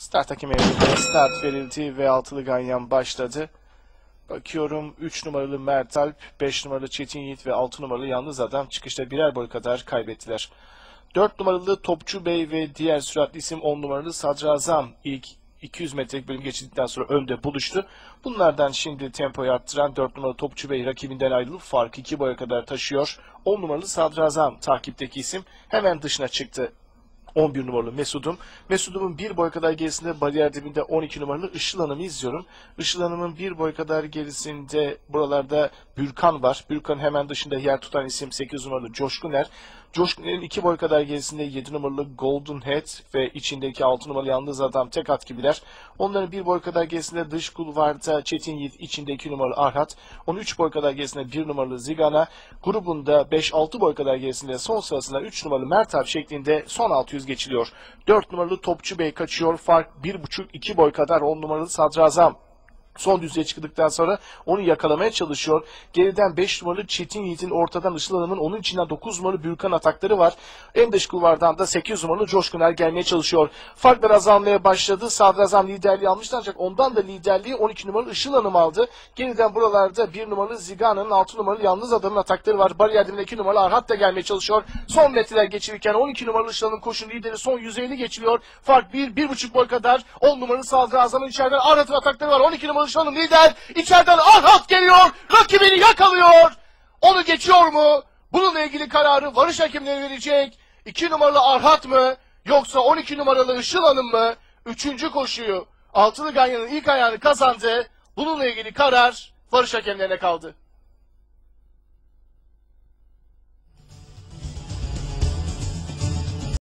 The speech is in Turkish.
Start hakem evinde start verildi ve altılı ganyan başladı. Bakıyorum 3 numaralı Mert Alp, 5 numaralı Çetin Yiğit ve 6 numaralı Yalnız Adam çıkışta birer boy kadar kaybettiler. 4 numaralı Topçu Bey ve diğer süratli isim 10 numaralı Sadrazam ilk 200 metrelik bölüm geçildikten sonra önde buluştu. Bunlardan şimdi tempoyu arttıran 4 numaralı Topçu Bey rakibinden ayrılıp farkı 2 boya kadar taşıyor. 10 numaralı Sadrazam takipteki isim hemen dışına çıktı. 11 numaralı Mesud'um. Mesud'umun bir boy kadar gerisinde bariyer dibinde 12 numaralı Işıl Hanım'ı izliyorum. Işıl Hanım'ın bir boy kadar gerisinde buralarda Bürkan var. Bürkan'ın hemen dışında yer tutan isim 8 numaralı Coşkuner. Coşkuner'in 2 boy kadar gerisinde 7 numaralı Golden Head ve içindeki 6 numaralı Yalnız Adam tek at gibiler. Onların bir boy kadar gerisinde dış kulvarda Çetin Yiğit, içinde 2 numaralı Arhat. 13 boy kadar gerisinde 1 numaralı Zigana. Grubunda 5-6 boy kadar gerisinde son sırasında 3 numaralı Mert Alp şeklinde son 600 geçiliyor. 4 numaralı Topçu Bey kaçıyor. Fark 1,5-2 boy kadar 10 numaralı Sadrazam. Son düzlüğe çıktıktan sonra onu yakalamaya çalışıyor. Geriden 5 numaralı Çetin Yiğit'in ortadan Işıl Hanım'ın onun içinden 9 numaralı Bürkan atakları var. En dış kulvardan da 8 numaralı Coşkuner gelmeye çalışıyor. Farklar azalmaya başladı. Sadrazam liderliği almıştı ancak ondan da liderliği 12 numaralı Işıl Hanım aldı. Geriden buralarda 1 numaralı Zigana'nın 6 numaralı Yalnız Adam'ın atakları var. Bariyerdimde 2 numaralı Arhat da gelmeye çalışıyor. Son metreler geçirirken 12 numaralı Işıl Hanım koşun lideri son 150 geçiliyor. Fark 1-1,5 boy kadar. 10 numaralı Sadrazam'ın içeriden Arhat'ın atakları var. 12 numaralı Işıl Hanım lider. İçeriden Arhat geliyor. Rakibini yakalıyor. Onu geçiyor mu? Bununla ilgili kararı varış hakemleri verecek. 2 numaralı Arhat mı? Yoksa 12 numaralı Işıl Hanım mı? 3. koşuyu Altılı Ganyan'ın ilk ayağını kazandı. Bununla ilgili karar varış hakemlerine kaldı.